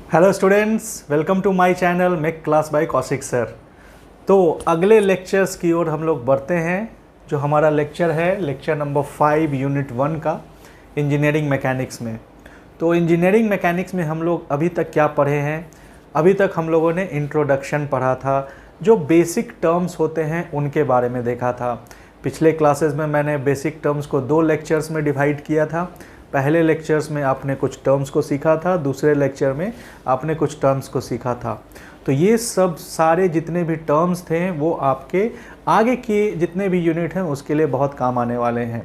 Hello students, welcome to my channel make class by Kaushik sir. तो अगले lectures की ओर हम लोग बढ़ते हैं। जो हमारा लेक्चर है लेक्चर नंबर 5 यूनिट 1 का इंजीनियरिंग मैकेनिक्स में। तो इंजीनियरिंग मैकेनिक्स में हम लोग अभी तक क्या पढ़े हैं? अभी तक हम लोगों ने इंट्रोडक्शन पढ़ा था, जो बेसिक टर्म्स होते हैं उनके बारे में देखा था। पिछले क्लासेस में मैंने बेसिक टर्म्स को 2 लेक्चर्स में डिवाइड किया था। पहले लेक्चर्स में आपने कुछ टर्म्स को सीखा था, दूसरे लेक्चर में आपने कुछ टर्म्स को सीखा था। तो ये सब सारे जितने भी टर्म्स थे वो आपके आगे के जितने भी यूनिट हैं उसके लिए बहुत काम आने वाले हैं।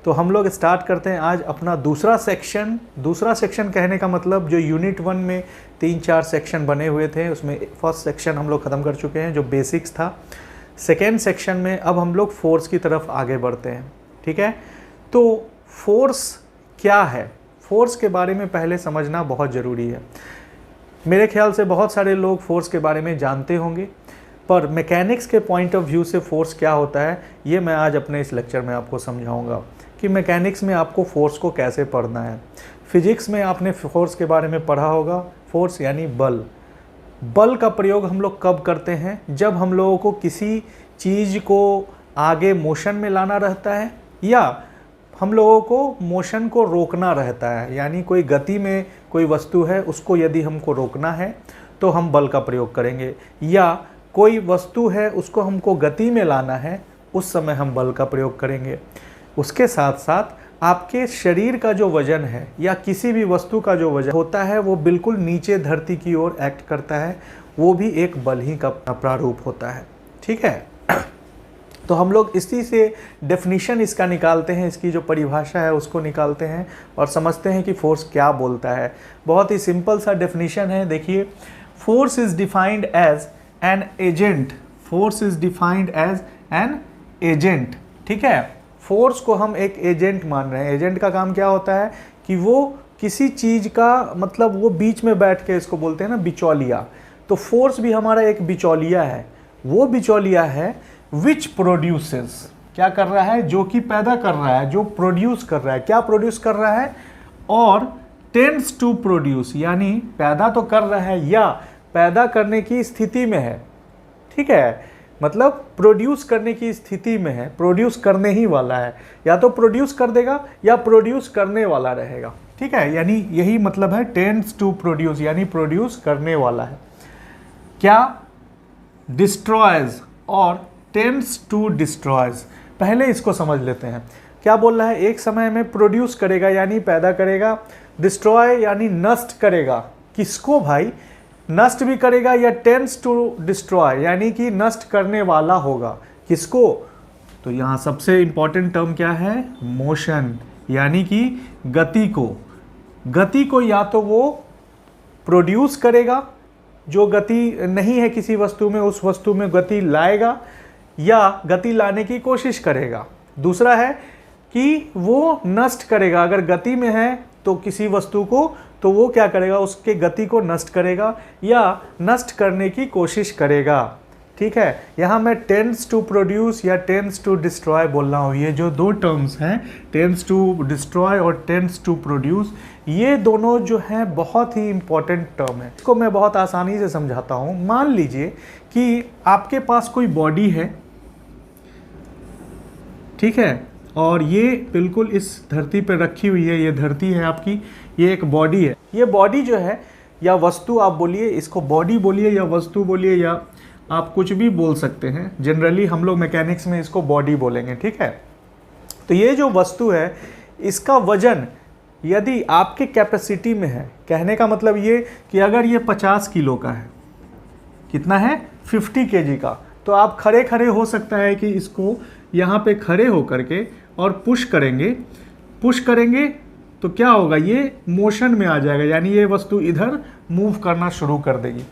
तो हम लोग स्टार्ट करते हैं आज अपना दूसरा सेक्शन। दूसरा सेक्शन कहने का मतलब जो यूनिट 1 में 3-4 सेक्शन बने हुए थे उसमें फर्स्ट सेक्शन हम लोग ख़त्म कर चुके हैं जो बेसिक्स था। सेकेंड सेक्शन में अब हम लोग फोर्स की तरफ आगे बढ़ते हैं। ठीक है, तो फोर्स क्या है? फोर्स के बारे में पहले समझना बहुत ज़रूरी है। मेरे ख्याल से बहुत सारे लोग फोर्स के बारे में जानते होंगे, पर मैकेनिक्स के पॉइंट ऑफ व्यू से फोर्स क्या होता है ये मैं आज अपने इस लेक्चर में आपको समझाऊंगा कि मैकेनिक्स में आपको फोर्स को कैसे पढ़ना है। फिजिक्स में आपने फोर्स के बारे में पढ़ा होगा। फोर्स यानी बल। बल का प्रयोग हम लोग कब करते हैं? जब हम लोगों को किसी चीज़ को आगे मोशन में लाना रहता है या हम लोगों को मोशन को रोकना रहता है। यानी कोई गति में कोई वस्तु है उसको यदि हमको रोकना है तो हम बल का प्रयोग करेंगे, या कोई वस्तु है उसको हमको गति में लाना है उस समय हम बल का प्रयोग करेंगे। उसके साथ साथ आपके शरीर का जो वजन है या किसी भी वस्तु का जो वजन होता है वो बिल्कुल नीचे धरती की ओर एक्ट करता है, वो भी एक बल ही का प्रारूप होता है। ठीक है, तो हम लोग इसी से डेफिनीशन इसका निकालते हैं, इसकी जो परिभाषा है उसको निकालते हैं और समझते हैं कि फोर्स क्या बोलता है। बहुत ही सिंपल सा डेफिनीशन है। देखिए, force is defined as an agent. Force is defined as an agent. ठीक है, फोर्स को हम एक एजेंट मान रहे हैं। एजेंट का काम क्या होता है कि वो किसी चीज़ का मतलब वो बीच में बैठ के, इसको बोलते हैं ना बिचौलिया। तो फोर्स भी हमारा एक बिचौलिया है। वो बिचौलिया है विच प्रोड्यूसेस, क्या कर रहा है? जो कि पैदा कर रहा है, जो प्रोड्यूस कर रहा है। क्या प्रोड्यूस कर रहा है? और टेंड्स टू प्रोड्यूस, यानी पैदा तो कर रहा है या पैदा करने की स्थिति में है। ठीक है, मतलब प्रोड्यूस करने की स्थिति में है, प्रोड्यूस करने ही वाला है। या तो प्रोड्यूस कर देगा या प्रोड्यूस करने वाला रहेगा। ठीक है, यानी यही मतलब है टेंड्स टू प्रोड्यूस, यानी प्रोड्यूस करने वाला है। क्या? डिस्ट्रॉयज और टेंड्स टू डिस्ट्रॉयज। पहले इसको समझ लेते हैं। क्या बोल रहा है? एक समय में प्रोड्यूस करेगा यानी पैदा करेगा, डिस्ट्रॉय यानी नष्ट करेगा। किसको भाई? नष्ट भी करेगा, या टेंड्स टू डिस्ट्रॉय यानी कि नष्ट करने वाला होगा। किसको? तो यहाँ सबसे इंपॉर्टेंट टर्म क्या है? मोशन, यानी कि गति को। गति को या तो वो प्रोड्यूस करेगा, जो गति नहीं है किसी वस्तु में उस वस्तु में गति लाएगा, या गति लाने की कोशिश करेगा। दूसरा है कि वो नष्ट करेगा। अगर गति में है तो किसी वस्तु को, तो वो क्या करेगा? उसके गति को नष्ट करेगा या नष्ट करने की कोशिश करेगा। ठीक है, यहाँ मैं टेंड्स टू प्रोड्यूस या टेंड्स टू डिस्ट्रॉय बोल रहा हूँ। ये जो 2 टर्म्स हैं, टेंड्स टू डिस्ट्रॉय और टेंड्स टू प्रोड्यूस, ये दोनों जो हैं बहुत ही इंपॉर्टेंट टर्म है। इसको मैं बहुत आसानी से समझाता हूँ। मान लीजिए कि आपके पास कोई बॉडी है, ठीक है, और ये बिल्कुल इस धरती पर रखी हुई है। ये धरती है आपकी, ये एक बॉडी है। ये बॉडी जो है या वस्तु आप बोलिए, इसको बॉडी बोलिए या वस्तु बोलिए या आप कुछ भी बोल सकते हैं। जनरली हम लोग मैकेनिक्स में इसको बॉडी बोलेंगे। ठीक है, तो ये जो वस्तु है इसका वजन यदि आपके कैपेसिटी में है, कहने का मतलब ये कि अगर ये 50 किलो का है, कितना है? 50 kg का, तो आप खड़े खड़े हो सकता है कि इसको यहाँ पे खड़े हो करके और पुश करेंगे तो क्या होगा? ये मोशन में आ जाएगा, यानी ये वस्तु इधर मूव करना शुरू कर देगी।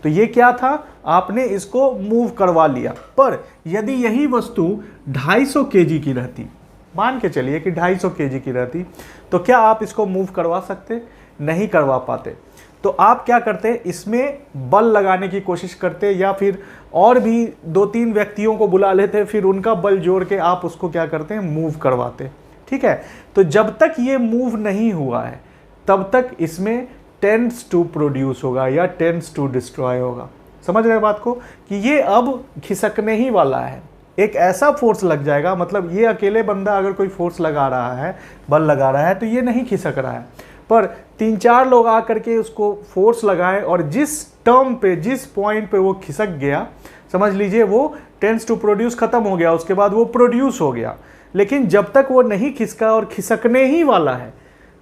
तो ये क्या था? आपने इसको मूव करवा लिया। पर यदि यही वस्तु 250 kg की रहती, मान के चलिए कि 250 kg की रहती, तो क्या आप इसको मूव करवा सकते? नहीं करवा पाते। तो आप क्या करते? इसमें बल लगाने की कोशिश करते, या फिर और भी 2-3 व्यक्तियों को बुला लेते, फिर उनका बल जोड़ के आप उसको क्या करते हैं? मूव करवाते। ठीक है, तो जब तक ये मूव नहीं हुआ है तब तक इसमें टेंड्स टू प्रोड्यूस होगा या टेंड्स टू डिस्ट्रॉय होगा। समझ रहे हैं बात को, कि ये अब खिसकने ही वाला है, एक ऐसा फोर्स लग जाएगा, मतलब ये अकेले बंदा अगर कोई फोर्स लगा रहा है, बल लगा रहा है, तो ये नहीं खिसक रहा है, पर 3-4 लोग आकर के उसको फोर्स लगाए और जिस टर्म पे, जिस पॉइंट पे वो खिसक गया, समझ लीजिए वो टेंड्स टू प्रोड्यूस खत्म हो गया, उसके बाद वो प्रोड्यूस हो गया। लेकिन जब तक वो नहीं खिसका और खिसकने ही वाला है,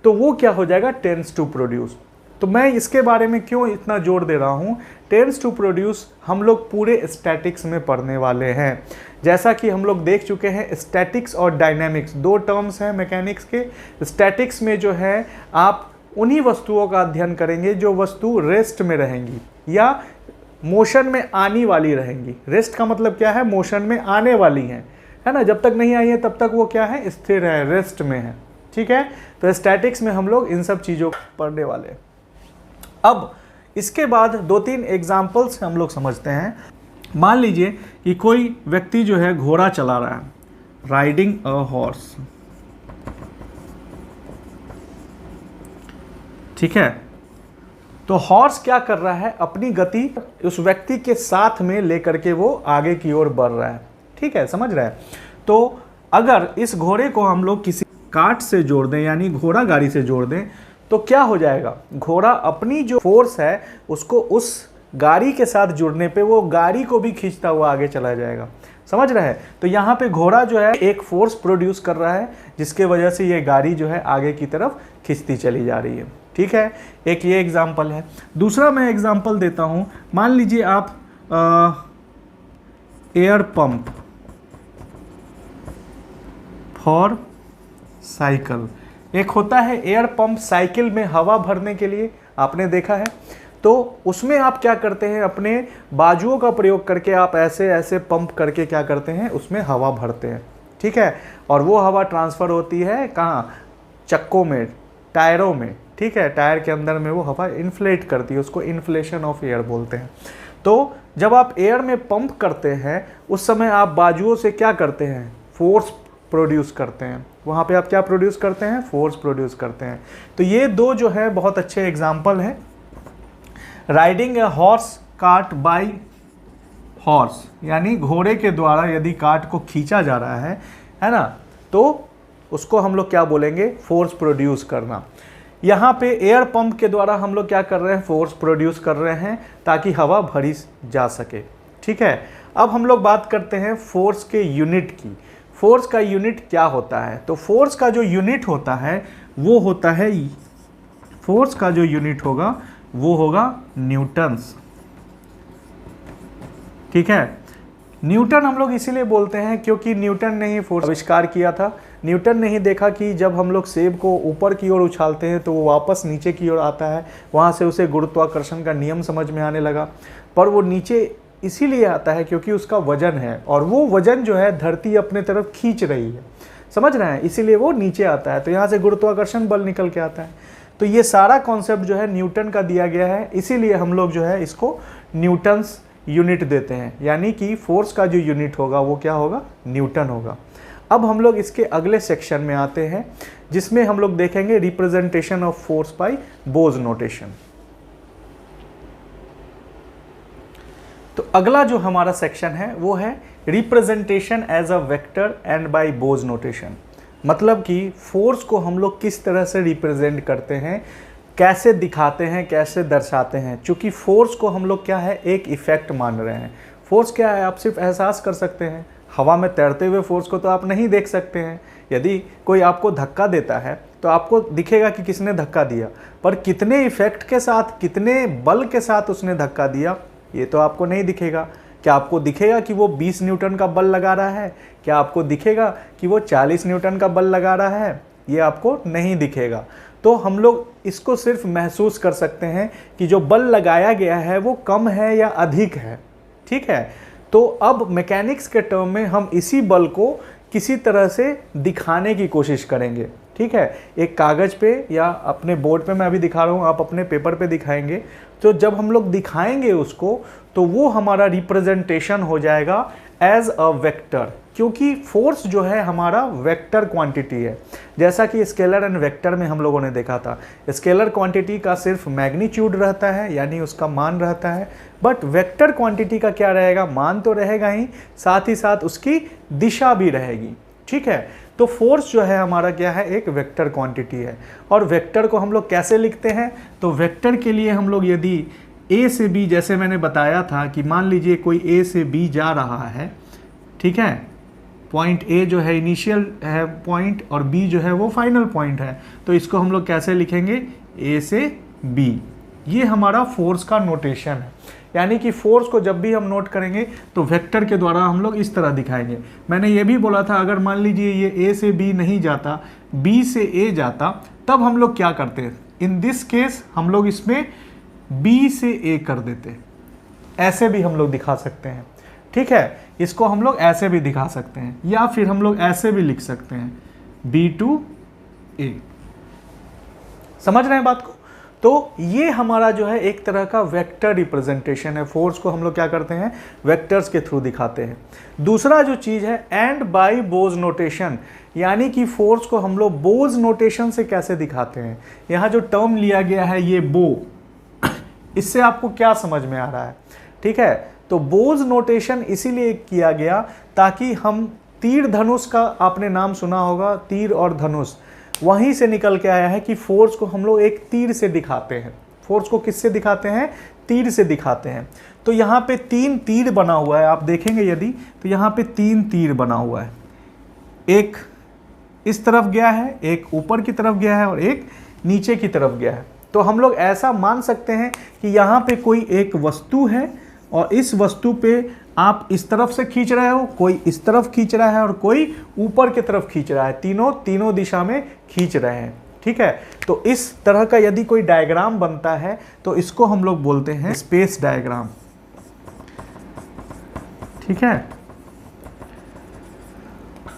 तो वो क्या हो जाएगा, टेंड्स टू प्रोड्यूस। तो मैं इसके बारे में क्यों इतना जोर दे रहा हूँ, टेंड्स टू प्रोड्यूस हम लोग पूरे स्टैटिक्स में पढ़ने वाले हैं। जैसा कि हम लोग देख चुके हैं, स्टैटिक्स और डायनामिक्स 2 टर्म्स हैं मैकेनिक्स के। स्टैटिक्स में जो है आप उन्हीं वस्तुओं का अध्ययन करेंगे जो वस्तु रेस्ट में रहेंगी या मोशन में आने वाली रहेंगी। रेस्ट का मतलब क्या है, मोशन में आने वाली हैं, है ना, जब तक नहीं आई है तब तक वो क्या है, स्थिर है, रेस्ट में है। ठीक है, तो स्टैटिक्स में हम लोग इन सब चीज़ों को पढ़ने वाले हैं। अब इसके बाद 2-3 एग्जाम्पल्स हम लोग समझते हैं। मान लीजिए कि कोई व्यक्ति जो है घोड़ा चला रहा है, राइडिंग अ हॉर्स, ठीक है। तो हॉर्स क्या कर रहा है, अपनी गति उस व्यक्ति के साथ में लेकर के वो आगे की ओर बढ़ रहा है, ठीक है, समझ रहे हैं। तो अगर इस घोड़े को हम लोग किसी कार्ट से जोड़ दें, यानी घोड़ा गाड़ी से जोड़ दें, तो क्या हो जाएगा, घोड़ा अपनी जो फोर्स है उसको उस गाड़ी के साथ जुड़ने पे वो गाड़ी को भी खींचता हुआ आगे चला जाएगा। समझ रहे हैं। तो यहाँ पे घोड़ा जो है एक फोर्स प्रोड्यूस कर रहा है, जिसके वजह से ये गाड़ी जो है आगे की तरफ खींचती चली जा रही है। ठीक है, एक ये एग्जाम्पल है। दूसरा मैं एग्जाम्पल देता हूँ, मान लीजिए आप एयर पंप फॉर साइकिल, एक होता है एयर पंप साइकिल में हवा भरने के लिए, आपने देखा है। तो उसमें आप क्या करते हैं, अपने बाजुओं का प्रयोग करके आप ऐसे ऐसे पंप करके क्या करते हैं, उसमें हवा भरते हैं। ठीक है, और वो हवा ट्रांसफ़र होती है कहाँ, चक्कों में, टायरों में। ठीक है, टायर के अंदर में वो हवा इन्फ्लेट करती है, उसको इन्फ्लेशन ऑफ एयर बोलते हैं। तो जब आप एयर में पंप करते हैं उस समय आप बाजुओं से क्या करते हैं, फोर्स प्रोड्यूस करते हैं। वहाँ पे आप क्या प्रोड्यूस करते हैं, फोर्स प्रोड्यूस करते हैं। तो ये दो जो है बहुत अच्छे एग्जाम्पल हैं। Riding a horse cart bye horse, यानी घोड़े के द्वारा यदि कार्ट को खींचा जा रहा है ना, तो उसको हम लोग क्या बोलेंगे, फोर्स प्रोड्यूस करना। यहाँ पे एयर पंप के द्वारा हम लोग क्या कर रहे हैं, फोर्स प्रोड्यूस कर रहे हैं ताकि हवा भरी जा सके। ठीक है, अब हम लोग बात करते हैं फोर्स के यूनिट की। फोर्स का यूनिट क्या होता है, तो फोर्स का जो यूनिट होता है वो होता है, फोर्स का जो यूनिट होगा वो होगा न्यूटन्स। ठीक है, न्यूटन हम लोग इसीलिए बोलते हैं क्योंकि न्यूटन ने ही फोर्स आविष्कार किया था। न्यूटन ने ही देखा कि जब हम लोग सेब को ऊपर की ओर उछालते हैं तो वो वापस नीचे की ओर आता है, वहाँ से उसे गुरुत्वाकर्षण का नियम समझ में आने लगा। पर वो नीचे इसीलिए आता है क्योंकि उसका वजन है, और वो वजन जो है धरती अपने तरफ खींच रही है, समझ रहे हैं, इसीलिए वो नीचे आता है। तो यहाँ से गुरुत्वाकर्षण बल निकल के आता है। तो ये सारा कॉन्सेप्ट जो है न्यूटन का दिया गया है, इसीलिए हम लोग जो है इसको न्यूटन्स यूनिट देते हैं, यानी कि फोर्स का जो यूनिट होगा वो क्या होगा, न्यूटन होगा। अब हम लोग इसके अगले सेक्शन में आते हैं जिसमें हम लोग देखेंगे representation of force by Bow's notation. तो अगला जो हमारा सेक्शन है वो है representation as a vector and by Bow's notation. मतलब कि फोर्स को हम लोग किस तरह से रिप्रेजेंट करते हैं, कैसे दिखाते हैं, कैसे दर्शाते हैं। चूँकि फोर्स को हम लोग क्या है, एक इफेक्ट मान रहे हैं। फोर्स क्या है, आप सिर्फ एहसास कर सकते हैं। हवा में तैरते हुए फोर्स को तो आप नहीं देख सकते हैं। यदि कोई आपको धक्का देता है तो आपको दिखेगा कि किसने धक्का दिया, पर कितने इफेक्ट के साथ, कितने बल के साथ उसने धक्का दिया, ये तो आपको नहीं दिखेगा। क्या आपको दिखेगा कि वो 20 न्यूटन का बल लगा रहा है? क्या आपको दिखेगा कि वो 40 न्यूटन का बल लगा रहा है? ये आपको नहीं दिखेगा। तो हम लोग इसको सिर्फ महसूस कर सकते हैं कि जो बल लगाया गया है वो कम है या अधिक है। ठीक है, तो अब मैकेनिक्स के टर्म में हम इसी बल को किसी तरह से दिखाने की कोशिश करेंगे। ठीक है, एक कागज़ पे या अपने बोर्ड पे, मैं अभी दिखा रहा हूँ, आप अपने पेपर पे दिखाएंगे। तो जब हम लोग दिखाएंगे उसको तो वो हमारा रिप्रेजेंटेशन हो जाएगा एज अ वेक्टर, क्योंकि फोर्स जो है हमारा वेक्टर क्वांटिटी है। जैसा कि स्केलर एंड वेक्टर में हम लोगों ने देखा था, स्केलर क्वांटिटी का सिर्फ मैग्नीट्यूड रहता है, यानी उसका मान रहता है, बट वेक्टर क्वांटिटी का क्या रहेगा, मान तो रहेगा ही, साथ ही साथ उसकी दिशा भी रहेगी। ठीक है, तो फोर्स जो है हमारा क्या है, एक वेक्टर क्वांटिटी है। और वेक्टर को हम लोग कैसे लिखते हैं, तो वेक्टर के लिए हम लोग यदि ए से बी, जैसे मैंने बताया था कि मान लीजिए कोई ए से बी जा रहा है, ठीक है, पॉइंट ए जो है इनिशियल है पॉइंट और बी जो है वो फाइनल पॉइंट है, तो इसको हम लोग कैसे लिखेंगे, ए से बी। ये हमारा फोर्स का नोटेशन है, यानी कि फोर्स को जब भी हम नोट करेंगे तो वेक्टर के द्वारा हम लोग इस तरह दिखाएंगे। मैंने ये भी बोला था अगर मान लीजिए ये ए से बी नहीं जाता, बी से ए जाता, तब हम लोग क्या करते हैं, इन दिस केस हम लोग इसमें बी से ए कर देते, ऐसे भी हम लोग दिखा सकते हैं। ठीक है, इसको हम लोग ऐसे भी दिखा सकते हैं, या फिर हम लोग ऐसे भी लिख सकते हैं, बी टू ए। समझ रहे हैं बात को? तो ये हमारा जो है एक तरह का वेक्टर रिप्रेजेंटेशन है। फोर्स को हम लोग क्या करते हैं, वेक्टर्स के थ्रू दिखाते हैं। दूसरा जो चीज है, एंड बाय बोज नोटेशन, यानी कि फोर्स को हम लोग बोज नोटेशन से कैसे दिखाते हैं। यहाँ जो टर्म लिया गया है ये बो, इससे आपको क्या समझ में आ रहा है? ठीक है, तो बोज नोटेशन इसीलिए किया गया ताकि हम तीर धनुष का, आपने नाम सुना होगा तीर और धनुष, वहीं से निकल के आया है कि फोर्स को हम लोग एक तीर से दिखाते हैं। फोर्स को किससे दिखाते हैं, तीर से दिखाते हैं। तो यहाँ पे 3 तीर बना हुआ है, आप देखेंगे यदि तो यहाँ पे 3 तीर बना हुआ है, एक इस तरफ गया है, एक ऊपर की तरफ गया है और एक नीचे की तरफ गया है। तो हम लोग ऐसा मान सकते हैं कि यहाँ पे कोई एक वस्तु है और इस वस्तु पे आप इस तरफ से खींच रहे हो, कोई इस तरफ खींच रहा है और कोई ऊपर की तरफ खींच रहा है, तीनों दिशा में खींच रहे हैं। ठीक है, तो इस तरह का यदि कोई डायग्राम बनता है तो इसको हम लोग बोलते हैं स्पेस डायग्राम। ठीक है,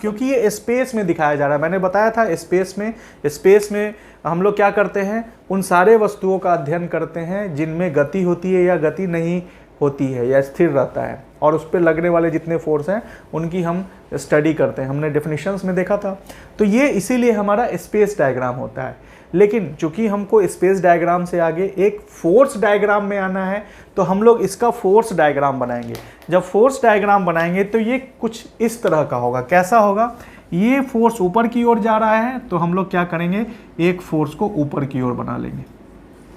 क्योंकि ये स्पेस में दिखाया जा रहा है। मैंने बताया था स्पेस में हम लोग क्या करते हैं, उन सारे वस्तुओं का अध्ययन करते हैं जिनमें गति होती है या गति नहीं होती है या स्थिर रहता है, और उस पर लगने वाले जितने फोर्स हैं उनकी हम स्टडी करते हैं। हमने डेफिनेशंस में देखा था। तो ये इसीलिए हमारा स्पेस डायग्राम होता है। लेकिन चूंकि हमको स्पेस डायग्राम से आगे एक फोर्स डायग्राम में आना है, तो हम लोग इसका फोर्स डायग्राम बनाएंगे। जब फोर्स डायग्राम बनाएंगे तो ये कुछ इस तरह का होगा। कैसा होगा, ये फोर्स ऊपर की ओर जा रहा है तो हम लोग क्या करेंगे, एक फोर्स को ऊपर की ओर बना लेंगे।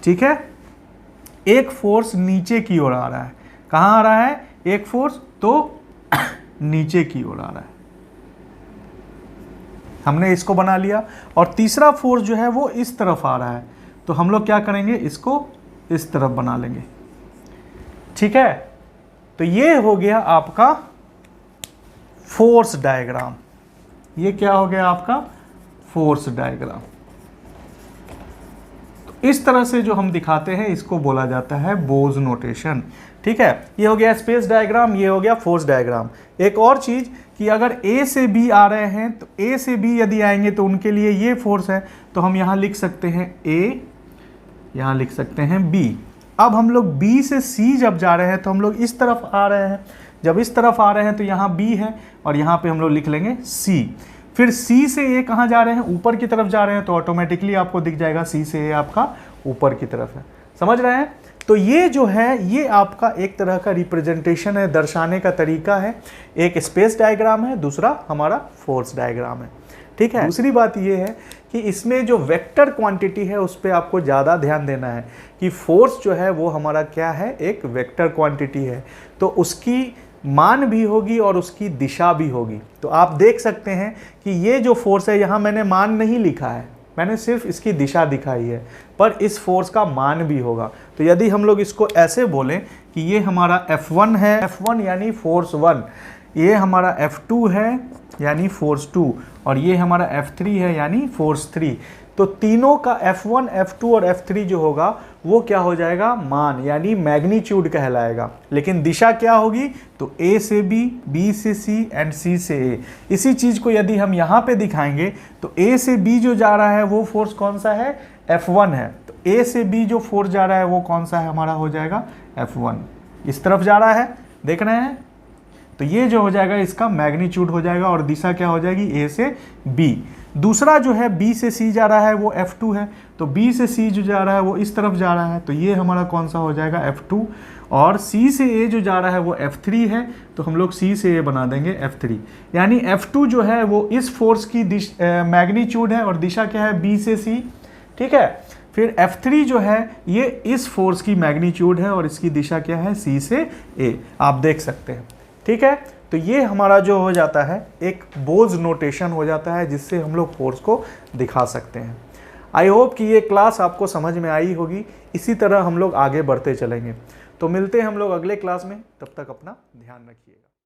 ठीक है, एक फोर्स नीचे की ओर आ रहा है, कहाँ आ रहा है, एक फोर्स तो नीचे की ओर आ रहा है, हमने इसको बना लिया। और तीसरा फोर्स जो है वो इस तरफ आ रहा है, तो हम लोग क्या करेंगे, इसको इस तरफ बना लेंगे। ठीक है, तो ये हो गया आपका फोर्स डायग्राम। ये क्या हो गया आपका फोर्स डायग्राम। तो इस तरह से जो हम दिखाते हैं इसको बोला जाता है बोज नोटेशन। ठीक है, ये हो गया स्पेस डायग्राम, ये हो गया फोर्स डायग्राम। एक और चीज कि अगर ए से बी आ रहे हैं तो ए से बी यदि आएंगे तो उनके लिए ये फोर्स है, तो हम यहां लिख सकते हैं ए, यहां लिख सकते हैं बी। अब हम लोग बी से सी जब जा रहे हैं तो हम लोग इस तरफ आ रहे हैं, जब इस तरफ आ रहे हैं तो यहाँ बी है और यहाँ पे हम लोग लिख लेंगे सी। फिर सी से ए कहाँ जा रहे हैं, ऊपर की तरफ जा रहे हैं, तो ऑटोमेटिकली आपको दिख जाएगा सी से ए आपका ऊपर की तरफ है। समझ रहे हैं? तो ये जो है ये आपका एक तरह का रिप्रेजेंटेशन है, दर्शाने का तरीका है। एक स्पेस डायग्राम है, दूसरा हमारा फोर्स डायग्राम है। ठीक है, दूसरी बात ये है कि इसमें जो वेक्टर क्वांटिटी है उस पर आपको ज़्यादा ध्यान देना है कि फोर्स जो है वो हमारा क्या है, एक वेक्टर क्वांटिटी है, तो उसकी मान भी होगी और उसकी दिशा भी होगी। तो आप देख सकते हैं कि ये जो फोर्स है, यहाँ मैंने मान नहीं लिखा है, मैंने सिर्फ इसकी दिशा दिखाई है, पर इस फोर्स का मान भी होगा। तो यदि हम लोग इसको ऐसे बोलें कि ये हमारा F1 है, F1 यानी फोर्स 1, ये हमारा F2 है यानी फोर्स 2, और ये हमारा F3 है यानी फोर्स 3। तो तीनों का F1, F2 और F3 जो होगा वो क्या हो जाएगा, मान यानी मैग्नीट्यूड कहलाएगा। लेकिन दिशा क्या होगी, तो A से B, B से C एंड C से A। इसी चीज को यदि हम यहाँ पे दिखाएंगे तो A से B जो जा रहा है वो फोर्स कौन सा है, F1 है। तो A से B जो फोर्स जा रहा है वो कौन सा है, हमारा हो जाएगा F1। इस तरफ जा रहा है, देख रहे हैं। तो ये जो हो जाएगा इसका मैग्नीट्यूड हो जाएगा और दिशा क्या हो जाएगी, ए से बी। दूसरा जो है बी से सी जा रहा है वो F2 है, तो बी से सी जो जा रहा है वो इस तरफ जा रहा है, तो ये हमारा कौन सा हो जाएगा F2। और सी से ए जो जा रहा है वो F3 है, तो हम लोग सी से ए बना देंगे F3। यानी F2 जो है वो इस फोर्स की मैग्नीट्यूड है और दिशा क्या है, बी से सी, ठीक है। फिर F3 जो है ये इस फोर्स की मैग्नीट्यूड है और इसकी दिशा क्या है, सी से ए, आप देख सकते हैं, ठीक है। तो ये हमारा जो हो जाता है एक बोज नोटेशन हो जाता है जिससे हम लोग फोर्स को दिखा सकते हैं। आई होप कि ये क्लास आपको समझ में आई होगी। इसी तरह हम लोग आगे बढ़ते चलेंगे। तो मिलते हैं हम लोग अगले क्लास में, तब तक अपना ध्यान रखिएगा।